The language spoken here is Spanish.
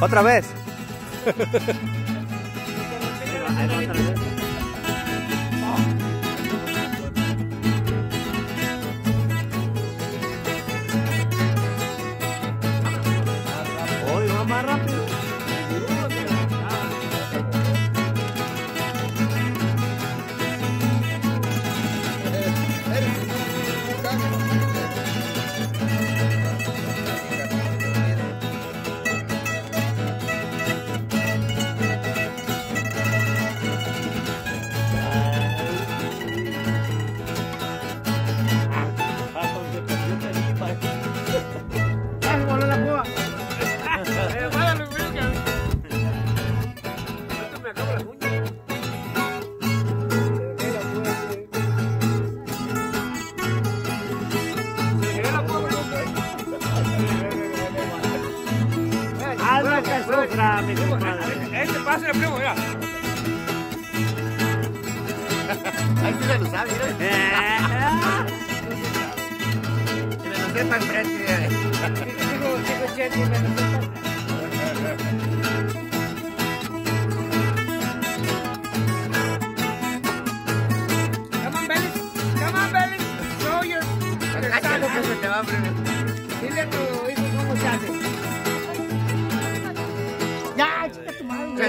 Otra vez. Hoy va más rápido. Este pase le primo, mira. Ahí sí se lo sabe, mira. Que me lo sepa enfrente. Come on, Belly. Come on, Belly. Show your... Agáchalo que se te va a abrir. Dile a tu hijo cómo se hace. Ya, chica tu madre.